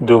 2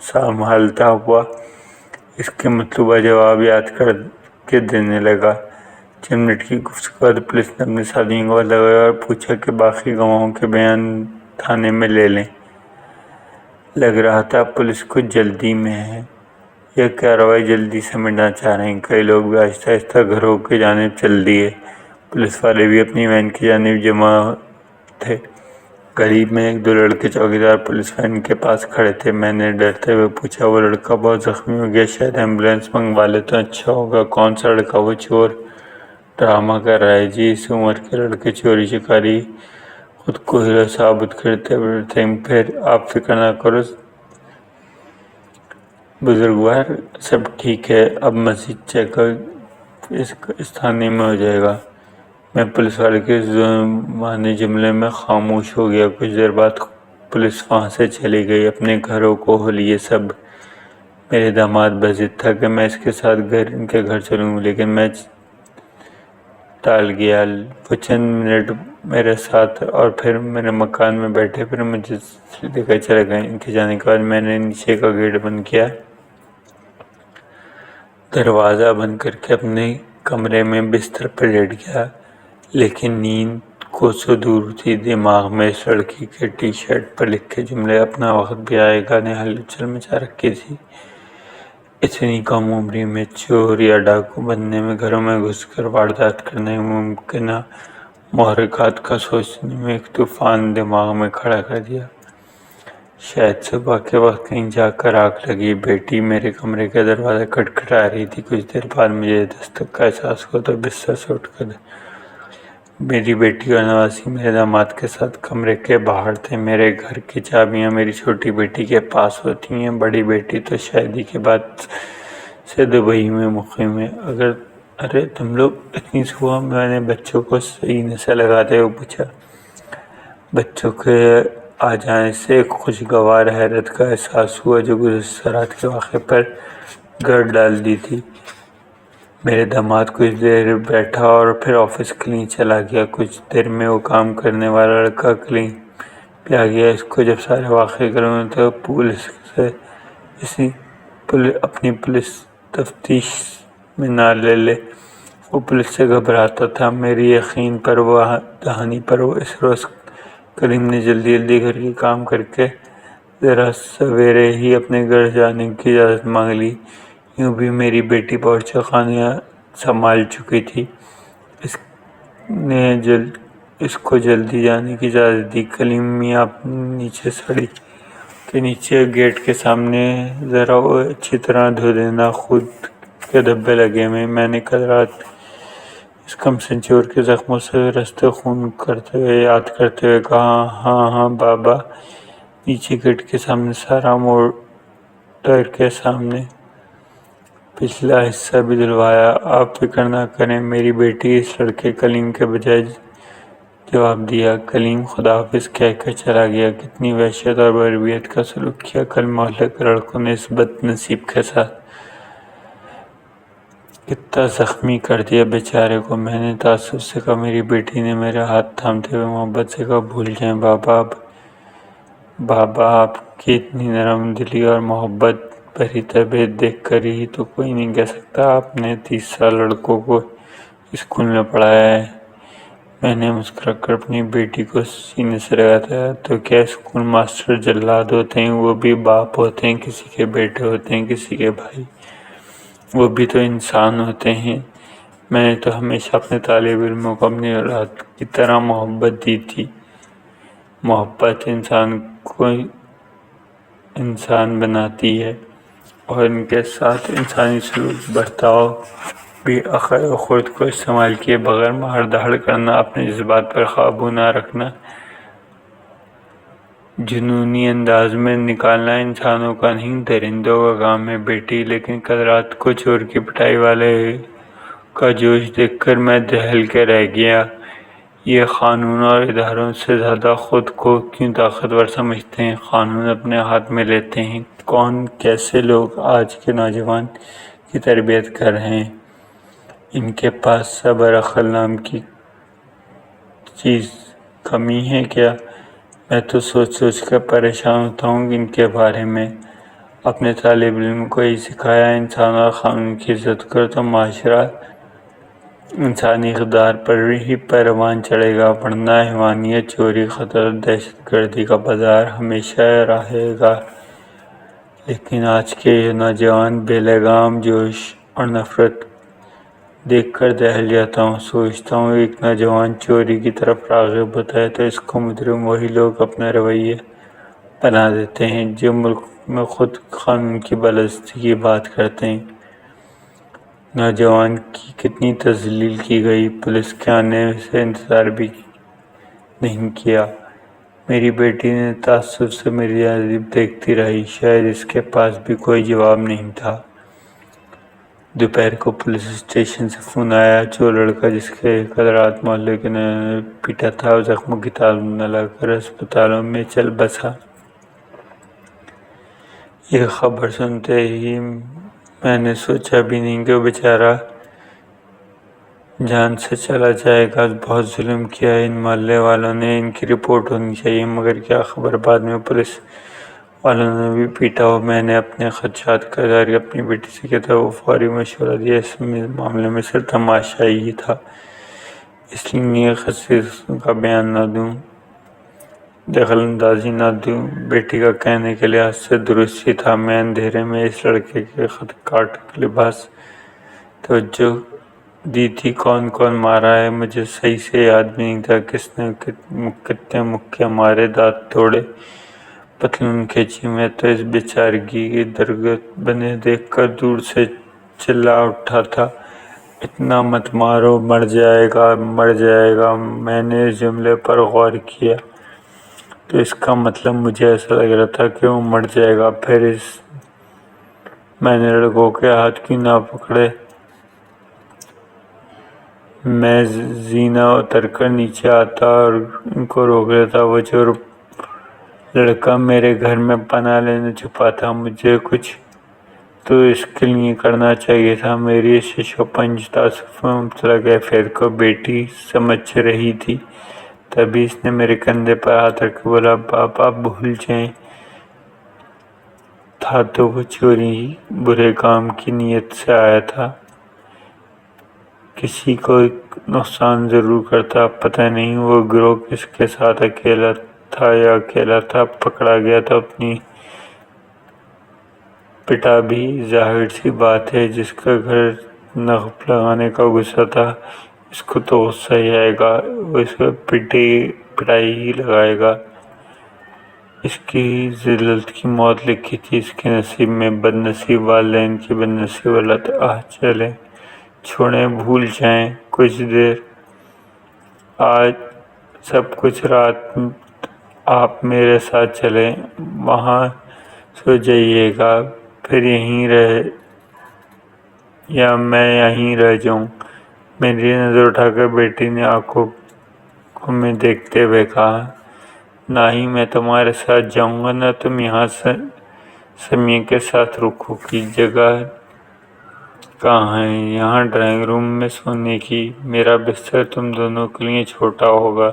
سنبھالتا ہوا اس کے مطلوبہ جواب یاد کر کے دینے لگا۔ 6 منٹ کی گفتگو بعد پولیس نے اپنے ساتھیوں کو لگایا اور پوچھا کہ باقی گواہوں کے بیان تھانے میں لے لیں۔ لگ رہا تھا پولیس کو جلدی میں ہے، یہ کارروائی جلدی سمیٹنا چاہ رہے ہیں۔ کئی لوگ بھی آہستہ آہستہ گھروں کی جانب چل دیے۔ پولیس والے بھی اپنی وین کی جانب جمع تھے۔ قریب میں 1-2 لڑکے چوکیدار پولیس وین کے پاس کھڑے تھے۔ میں نے ڈرتے ہوئے پوچھا، وہ لڑکا بہت زخمی ہو گیا، شاید ایمبولینس منگوا لیں تو اچھا ہوگا۔ کون سا لڑکا؟ وہ چور ڈرامہ کر رہا ہے جی۔ اس عمر کے لڑکے چوری چکاری خود کو ہیرو ثابت کرتے ڈرتے ہیں۔ پھر آپ فکر نہ کرو بزرگوار، سب ٹھیک ہے، اب مزید چیک اپ اس تھانے میں ہو جائے گا۔ میں پولیس والے کے زبانی جملے میں خاموش ہو گیا۔ کچھ دیر بعد پولیس وہاں سے چلی گئی، اپنے گھروں کو ہو لیے سب۔ میرے داماد بضد تھا کہ میں اس کے ساتھ ان کے گھر چلوں، لیکن میں ٹال گیا۔ وہ چند منٹ میرے ساتھ اور پھر میرے مکان میں بیٹھے، پھر مجھے لے کر چلے گئے۔ ان کے جانے کے بعد میں نے نیچے کا گیٹ بند کیا، دروازہ بند کر کے اپنے کمرے میں بستر پر لیٹ گیا، لیکن نیند کوسوں دور تھی۔ دماغ میں اس لڑکی کے ٹی شرٹ پر لکھے جملے، اپنا وقت بھی آئے گا، نے ہلچل مچا رکھی تھی۔ اتنی کم عمری میں چور یا ڈاکو بننے میں، گھروں میں گھس کر واردات کرنے میں ممکنہ محرکات کا سوچنے میں ایک طوفان دماغ میں کھڑا کر دیا۔ شاید صبح کے وقت کہیں جا کر آگ لگی۔ بیٹی میرے کمرے کا دروازہ کھٹکھٹا رہی تھی۔ کچھ دیر بعد مجھے دستک کا احساس ہوا تو بستر سے اٹھ کر میری بیٹی اور نواسی میرے داماد کے ساتھ کمرے کے باہر تھے۔ میرے گھر کی چابیاں میری چھوٹی بیٹی کے پاس ہوتی ہیں، بڑی بیٹی تو شادی کے بعد سے دبئی میں مقیم ہے۔ ارے تم لوگ اتنی صبح؟ میں نے بچوں کو سینے سے لگاتے ہوئے پوچھا۔ بچوں کے آ جانے سے ایک خوشگوار حیرت کا احساس ہوا جو گزشتہ رات کے واقعے پر گرد ڈال دی تھی۔ میرے داماد کچھ دیر بیٹھا اور پھر آفس کلینک چلا گیا۔ کچھ دیر میں وہ کام کرنے والا لڑکا کلینک پہ آ گیا۔ اس کو جب سارے واقعے کروں تو پولیس سے اپنی پولیس تفتیش میں نہ لے وہ پولیس سے گھبراتا تھا۔ میری یقین پر وہ دہانی پر وہ اس روز کلیم نے جلدی گھر کی کام کر کے ذرا سویرے ہی اپنے گھر جانے کی اجازت مانگ لی۔ یوں بھی میری بیٹی باورچی خانے سنبھال چکی تھی۔ اس نے اس کو جلدی جانے کی اجازت دی۔ کلیم میاں نیچے سڑی کے نیچے گیٹ کے سامنے ذرا اچھی طرح دھو دینا، خود کے دھبے لگے ہوئے۔ میں نے کل رات اس کمسن چور کے زخموں سے رستے خون یاد کرتے ہوئے کہا، ہاں بابا۔ نیچے گیٹ کے سامنے سارا موٹر کے سامنے پچھلا حصہ بھی دھلوایا۔ آپ فکر نہ کریں میری بیٹی، اس لڑکے کلیم کے بجائے جواب دیا۔ کلیم خدا حافظ کہہ کر چلا گیا۔ کتنی وحشت اور بربریت کا سلوک کیا کل محلے کے لڑکوں نے اس بد نصیب کے ساتھ! کتنا زخمی کر دیا بیچارے کو! میں نے تعصب سے کہا۔ میری بیٹی نے میرا ہاتھ تھامتے ہوئے محبت سے کہا، بھول جائیں بابا، آپ کی اتنی نرم دلی اور محبت بھری طبیعت دیکھ کر ہی تو کوئی نہیں کہہ سکتا آپ نے 30 سال لڑکوں کو اسکول میں پڑھایا ہے۔ میں نے مسکرا کر اپنی بیٹی کو سینے سے لگایا۔ تو کیا اسکول ماسٹر جلاد ہوتے ہیں؟ وہ بھی باپ ہوتے ہیں، کسی کے بیٹے ہوتے ہیں، کسی کے بھائی، وہ بھی تو انسان ہوتے ہیں۔ میں نے تو ہمیشہ اپنے طالب علموں کو اپنی اولاد کی طرح محبت دی تھی۔ محبت انسان کو انسان بناتی ہے اور ان کے ساتھ انسانی سلوک برتاؤ بھی عقل و خرد کو استعمال کیے بغیر مار دھاڑ کرنا، اپنے جذبات پر قابو نہ رکھنا، جنونی انداز میں نکالنا انسانوں کا نہیں درندوں کا کام ہے بیٹی۔ لیکن کل رات کو چور کی پٹائی والے کا جوش دیکھ کر میں دہل کے رہ گیا۔ یہ قانون اور اداروں سے زیادہ خود کو کیوں طاقتور سمجھتے ہیں؟ قانون اپنے ہاتھ میں لیتے ہیں۔ کون کیسے لوگ آج کے نوجوان کی تربیت کر رہے ہیں؟ ان کے پاس صبر عقل نام کی چیز کمی ہے کیا؟ میں تو سوچ کر پریشان ہوتا ہوں ان کے بارے میں۔ اپنے طالب علم کو یہ سکھایا انسان اور قانون کی عزت کرو تو معاشرہ انسانی اقدار پر ہی پیروان چڑھے گا، ورنہ حیوانیت، چوری، قتل اور دہشت گردی کا بازار ہمیشہ رہے گا۔ لیکن آج کے یہ نوجوان بے لگام جوش اور نفرت دیکھ کر دہل جاتا ہوں۔ سوچتا ہوں ایک نوجوان چوری کی طرف راغب ہوتا ہے تو اس کو مجرم وہی لوگ اپنا رویہ بنا دیتے ہیں جو ملک میں خود قانون کی بالادستی کی بات کرتے ہیں۔ نوجوان کی کتنی تذلیل کی گئی، پولیس کے آنے سے انتظار بھی نہیں کیا۔ میری بیٹی نے تعصب سے میری جانب دیکھتی رہی، شاید اس کے پاس بھی کوئی جواب نہیں تھا۔ دوپہر کو پولیس اسٹیشن سے فون آیا۔ جو لڑکا جس کے کل رات محلے کے نوجوانوں نے پیٹا تھا زخموں کی تعداد نہ لا کر اسپتالوں میں چل بسا۔ یہ خبر سنتے ہی میں نے سوچا بھی نہیں کہ وہ بیچارہ جان سے چلا جائے گا۔ بہت ظلم کیا ان محلے والوں نے، ان کی رپورٹ ہونی چاہیے۔ مگر کیا خبر بعد میں پولیس والوں نے بھی پیٹا ہو۔ میں نے اپنے خدشات کا اظہار اپنی بیٹی سے کیا تھا۔ وہ فوری مشورہ دیا اس معاملے میں صرف تماشا ہی تھا، اس لیے کسی قسم کا بیان نہ دوں، دخل اندازی نہ دوں۔ بیٹی کا کہنے کے لحاظ سے درست ہی تھا۔ میں اندھیرے میں اس لڑکے کے خط کاٹ لباس توجہ دی تھی۔ کون کون مارا ہے مجھے صحیح سے یاد بھی نہیں تھا، کس نے کتنے مکے مارے، دانت توڑے، پتلون کھینچی۔ میں تو اس بیچارگی کی درگت بنے دیکھ کر دور سے چلا اٹھا تھا، اتنا مت مارو، مر جائے گا، مر جائے گا۔ میں نے اس جملے پر غور کیا تو اس کا مطلب مجھے ایسا لگ رہا تھا کہ وہ مر جائے گا۔ پھر میں نے لڑکوں کے ہاتھ کیوں نہ پکڑے۔ میں زینہ اتر کر نیچے آتا اور ان کو روک لیتا۔ وہ جو لڑکا میرے گھر میں پناہ لینے چھپا تھا، مجھے کچھ تو اس کے لیے کرنا چاہیے تھا۔ میری شش و پنج تعصب میں مبتلا کیفیت کو بیٹی سمجھ رہی تھی، تبھی اس نے میرے کندھے پر ہاتھ رکھ کے بولا، باپ آپ بھول جائیں، تھا تو وہ چوری برے کام کی نیت سے آیا تھا، کسی کو نقصان ضرور کرتا۔ پتہ نہیں وہ گروہ کس کے ساتھ اکیلا تھا یا اکیلا تھا، پکڑا گیا تو اپنی پٹا بھی۔ ظاہر سی بات ہے جس کا گھر نقب لگانے کا غصہ تھا، اس کو تو غصہ ہی آئے گا، وہ اس کو پٹائی ہی لگائے گا۔ اس کی ذلت کی موت لکھی تھی اس کے نصیب میں، بد نصیب والدین کی بد نصیب اولاد۔ چلیں چھوڑیں، بھول جائیں کچھ دیر، آج سب کچھ رات آپ میرے ساتھ چلیں، وہاں سو جائیے گا، پھر یہیں یا میں یہیں رہ جاؤں۔ میری نظر اٹھا کر بیٹی نے آنکھوں میں دیکھتے ہوئے کہا، نہ ہی میں تمہارے ساتھ جاؤں گا، نہ تم یہاں سمیہ کے ساتھ رکو کی جگہ کہاں ہے؟ یہاں ڈرائنگ روم میں سونے کی۔ میرا بستر تم دونوں کے لیے چھوٹا ہوگا،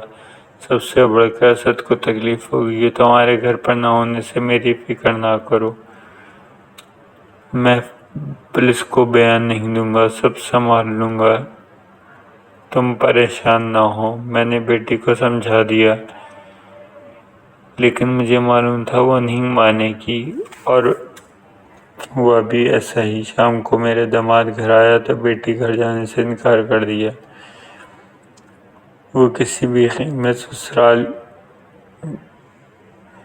سب سے بڑھ کر اسد کو تکلیف ہوگی کہ تمہارے گھر پر نہ ہونے سے میری فکر نہ کرو۔ میں پولیس کو بیان نہیں دوں گا، سب سنبھال لوں گا، تم پریشان نہ ہو۔ میں نے بیٹی کو سمجھا دیا، لیکن مجھے معلوم تھا وہ نہیں مانے گی، اور ہوا بھی ایسا ہی۔ شام کو میرے داماد گھر آیا تو بیٹی گھر جانے سے انکار کر دیا۔ وہ کسی بھی قیمت سسرال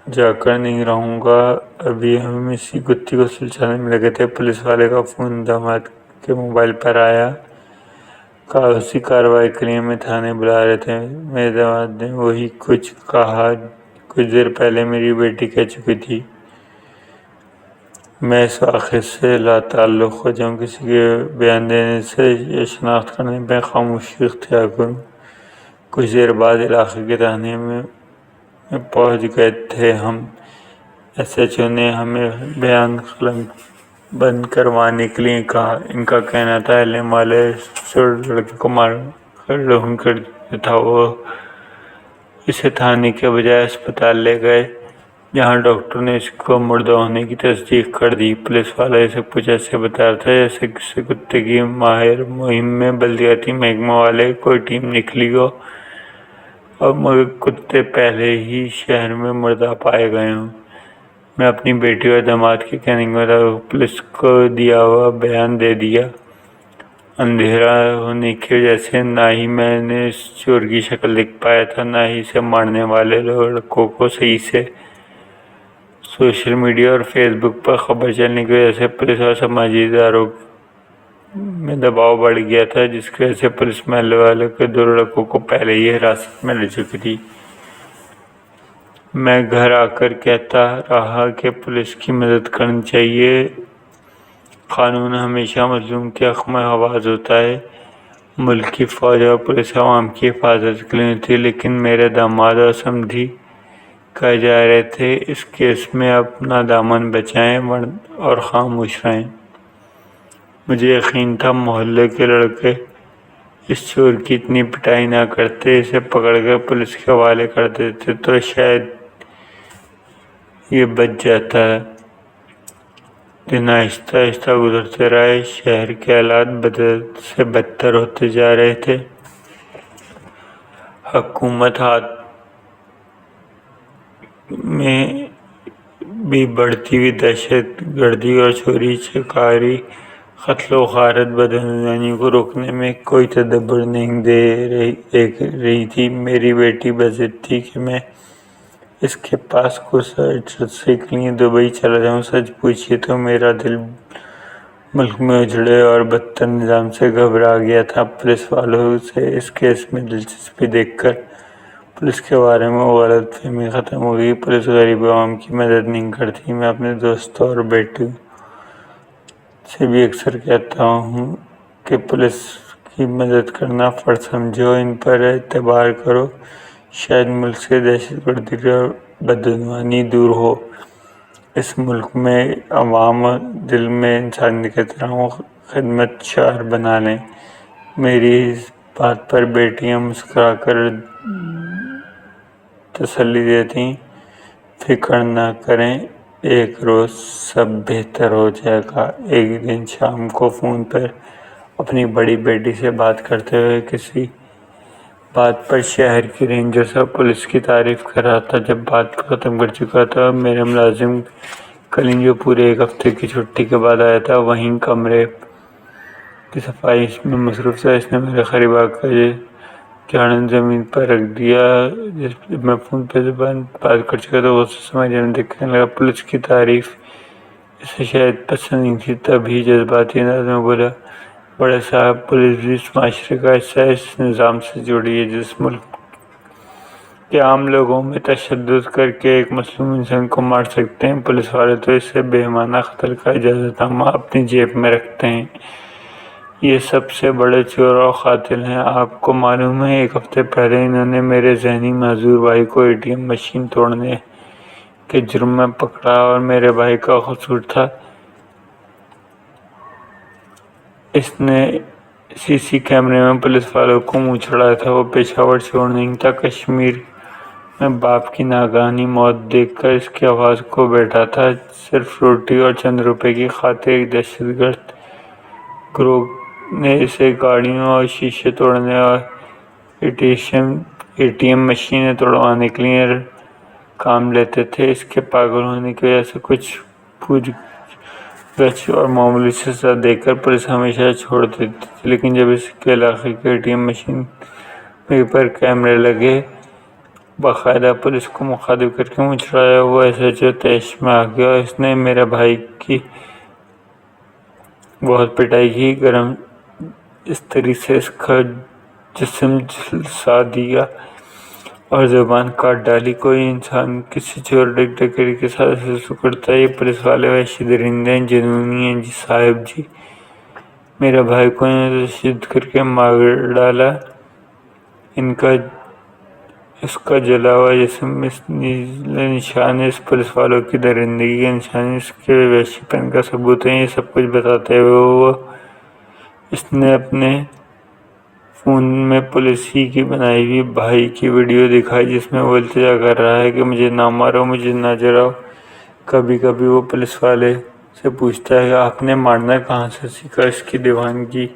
جا کر نہیں رہوں گا۔ ابھی ہم اسی گتھی کو سلجھانے میں لگے تھے، پولیس والے کا فون داماد کے موبائل پر آیا۔ کاغذی کارروائی کے لیے ہمیں تھانے بلا رہے تھے۔ میرے داماد نے وہی کچھ کہا کچھ دیر پہلے میری بیٹی کہہ چکی تھی۔ میں اس واقعے سے لا تعلق ہو جاؤں، کسی کے بیان دینے سے یا شناخت کرنے میں خاموشی اختیار کروں۔ کچھ دیر بعد علاقے کے تھانے میں پہنچ گئے تھے ہم۔ ایس ایچ او نے ہمیں بیان قلم بند کروانے کے لیے کہا۔ ان کا کہنا تھا علم والے لڑکے کو مار کر رہن کر دیا تھا، وہ اسے تھانے کے بجائے اسپتال لے گئے۔ جہاں ڈاکٹر نے اس کو مردہ ہونے کی تصدیق کر دی۔ پولیس والا یہ سب کچھ ایسے بتا رہا تھا جیسے کسی کتے کی ماہر مہم میں بلدیاتی محکمہ والے کوئی ٹیم نکلی ہو اور مگر کتے پہلے ہی شہر میں مردہ پائے گئے ہوں۔ میں اپنی بیٹی اور داماد کے کہنے کے مطابق پولیس کو دیا ہوا بیان دے دیا۔ اندھیرا ہونے کی وجہ سے نہ ہی میں نے اس چور کی شکل دیکھ پایا تھا، نہ ہی اسے مارنے والے لڑکوں کو صحیح سے۔ سوشل میڈیا اور فیس بک پر خبر چلنے کی وجہ سے پولیس اور سماجی اداروں میں دباؤ بڑھ گیا تھا، جس کی وجہ سے پولیس محلے والوں کے 2 لڑکوں کو پہلے ہی حراست میں لے چکی تھی۔ میں گھر آ کر کہتا رہا کہ پولیس کی مدد کرنی چاہیے۔ قانون ہمیشہ مظلوم کے حق میں آواز ہوتا ہے۔ ملک کی فوج اور پولیس عوام کی حفاظت کے لیے ہوتی ہے، لیکن میرے داماد اور سمدھی کہے جا رہے تھے اس کیس میں اپنا دامن بچائیں اور خاموش رہیں۔ مجھے یقین تھا محلے کے لڑکے اس چور کی اتنی پٹائی نہ کرتے، اسے پکڑ کر پولیس کے حوالے کر دیتے تو شاید یہ بچ جاتا۔ دن آہستہ آہستہ گزرتے رہے، شہر کے حالات بدتر سے بدتر ہوتے جا رہے تھے۔ حکومت ہاتھ میں بھی بڑھتی ہوئی دہشت گردی اور چوری چکاری، قتل و غارت بدعنوانی کو روکنے میں کوئی تدبر نہیں دیکھ رہی تھی۔ میری بیٹی بضد تھی کہ میں اس کے پاس کچھ عرصے کے لیے دبئی چلا جاؤں۔ سچ پوچھیے تو میرا دل ملک میں اجڑے اور بدتر نظام سے گھبرا گیا تھا۔ پولیس والوں سے اس کیس میں دلچسپی دیکھ کر پولیس کے بارے میں غلط فہمی ختم ہو گئی۔ پولیس غریب عوام کی مدد نہیں کرتی۔ میں اپنے دوستوں اور بیٹوں سے بھی اکثر کہتا ہوں کہ پولیس کی مدد کرنا فرض سمجھو، ان پر اعتبار کرو، شاید ملک سے دہشت گردی اور بدعنوانی دور ہو، اس ملک میں عوام دل میں انسانیت کا احترام و خدمت شعار بنا لیں۔ میری اس بات پر بیٹیاں مسکرا کر تسلی دیتی، فکر نہ کریں، ایک روز سب بہتر ہو جائے گا۔ ایک دن شام کو فون پر اپنی بڑی بیٹی سے بات کرتے ہوئے کسی بات پر شہر کی رینجرز اور پولیس کی تعریف کر رہا تھا۔ جب بات ختم کر چکا تھا، میرے ملازم کلیم جو پورے 1 ہفتے کی چھٹی کے بعد آیا تھا، وہیں کمرے کی صفائی میں مصروف تھا۔ اس نے میرے قریب آ کر جھاڑو زمین پر رکھ دیا۔ جب میں فون پر بات کر چکا تھا، غصے سے مجھے دیکھنے لگا۔ پولیس کی تعریف اسے شاید پسند نہیں تھی، تب ہی جذباتی انداز میں بولا، بڑے صاحب، پولیس بھی اس معاشرے کا حصہ ہے، اس نظام سے جڑی ہے جس ملک کے عام لوگوں میں تشدد کر کے ایک مظلوم انسان کو مار سکتے ہیں۔ پولیس والے تو اسے بے ایمانہ قتل کا اجازت نامہ اپنی جیب میں رکھتے ہیں۔ یہ سب سے بڑے چور اور قاتل ہیں۔ آپ کو معلوم ہے 1 ہفتے پہلے انہوں نے میرے ذہنی معذور بھائی کو ATM مشین توڑنے کے جرم میں پکڑا اور میرے بھائی کا قصور تھا۔ اس نے CC کیمرے میں پولیس والوں کو منہ چھڑایا تھا۔ وہ پشاور چور نہیں تھا، کشمیر میں باپ کی ناگہانی موت دیکھ کر اس کی آواز کھو بیٹھا تھا۔ صرف روٹی اور چند روپے کی خاطر ایک دہشت گرد گروہ نے اسے گاڑیوں اور شیشے توڑنے اور ATM مشینیں توڑوانے کے لیے کام لیتے تھے۔ اس کے پاگل ہونے کی وجہ سے کچھ پوچھ گچھ اور معمولی سزا دے کر پولیس ہمیشہ چھوڑ دیتی تھی، لیکن جب اس کے علاقے کی ATM مشین پر کیمرے لگے، باقاعدہ پولیس کو مخاطب کر کے منہ چھڑایا، وہ SHO طیش میں آ گیا اور اس نے میرے بھائی کی بہت پٹائی کی، گرم استری سے اس کا جسم جھلسا دیا اور زبان کاٹ ڈالی۔ کوئی انسان کسی چور ڈکیٹ کے ساتھ سلوک کرتا ہے؟ یہ پولیس والے وحشی درندے ہیں، جنونی ہیں جی صاحب جی۔ میرے بھائی کو انہوں نے تشدد کر کے مار ڈالا۔ اس کا جلا ہوا جسم اس نیلے نشان ہے، اس پولیس والوں کی درندگی کا نشان ہے، اس کے وحشی پن کا ثبوت ہے۔ یہ سب کچھ بتاتے ہوئے اس نے اپنے فون میں پولیس ہی کی بنائی ہوئی بھائی کی ویڈیو دکھائی جس میں وہ التجا کر رہا ہے کہ مجھے نہ مارو، مجھے نہ جلاؤ۔ کبھی کبھی وہ پولیس والے سے پوچھتا ہے کہ آپ نے مارنا کہاں سے سیکھا؟ اس کی دیوانگی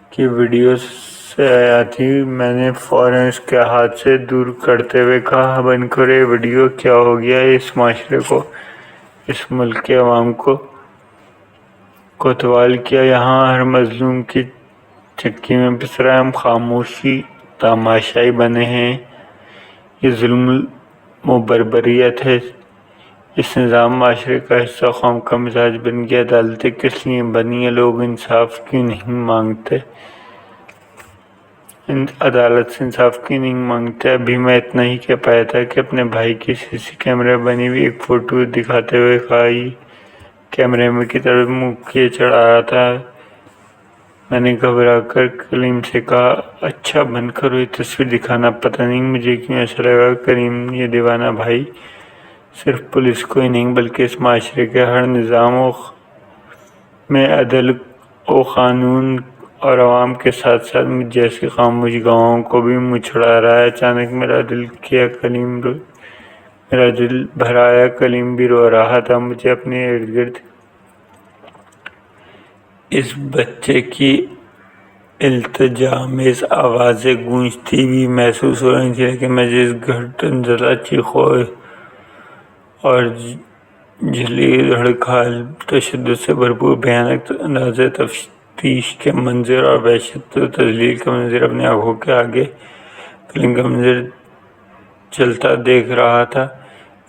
کی ویڈیو سے آیا تھی۔ میں نے فوراً اس کے ہاتھ سے دور کرتے ہوئے کہا، بند کرو یہ ویڈیو، کیا ہو گیا ہے اس معاشرے کو، اس ملک کے عوام کو کوتوال کیا؟ یہاں ہر مظلوم کی چکی میں پس رہا ہے، ہم خاموشی تماشائی بنے ہیں۔ یہ ظلم و بربریت ہے۔ اس نظام معاشرے کا حصہ قوم کا مزاج بن گیا۔ عدالتیں کس لیے بنی ہیں؟ لوگ انصاف کیوں نہیں مانگتے؟ عدالت سے انصاف کیوں نہیں مانگتے؟ ابھی میں اتنا ہی کہہ پایا تھا کہ اپنے بھائی کی سی سی کیمرے بنی ہوئی ایک فوٹو دکھاتے ہوئے کہا، یہ کیمرے میں کی طرف منہ کیے چڑھا رہا تھا۔ میں نے گھبرا کر کلیم سے کہا، اچھا بند کرو یہ تصویر دکھانا۔ پتہ نہیں مجھے کیوں ایسا لگا کلیم یہ دیوانہ بھائی صرف پولیس کو ہی نہیں بلکہ اس معاشرے کے ہر نظام میں عدل و قانون اور عوام کے ساتھ ساتھ مجھ جیسے خاموش گواہوں کو بھی منہ چھڑا رہا ہے۔ اچانک میرا دل بھر آیا، کلیم بھی رو رہا تھا۔ مجھے اپنے ارد گرد اس بچے کی التجامیز آوازیں گونجتی بھی محسوس ہو رہی تھی، لیکن میں جس گھٹن زدہ چیخوں اور جھلی دھڑکال تشدد سے بھرپور بھیانک انداز تفتیش کے منظر اور وحشت و تذلیل کا منظر اپنی آنکھوں کے آگے کلیم کا منظر چلتا دیکھ رہا تھا،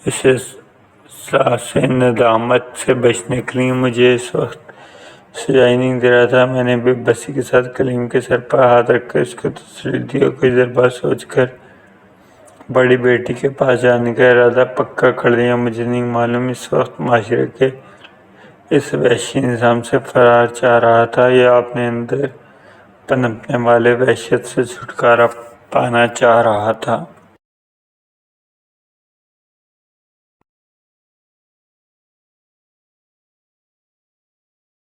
اس احساس ندامت سے بچنے کلیم مجھے اس وقت سجائی نہیں دے رہا تھا۔ میں نے بے بسی کے ساتھ کلیم کے سر پر ہاتھ رکھ کر اس کو تسلی دی اور کچھ دیر بعد سوچ کر بڑی بیٹی کے پاس جانے کا ارادہ پکا کر دیا۔ مجھے نہیں معلوم اس وقت معاشرے کے اس وحشی نظام سے فرار چاہ رہا تھا یا اپنے اندر پنپنے والے وحشت سے چھٹکارا پانا چاہ رہا تھا۔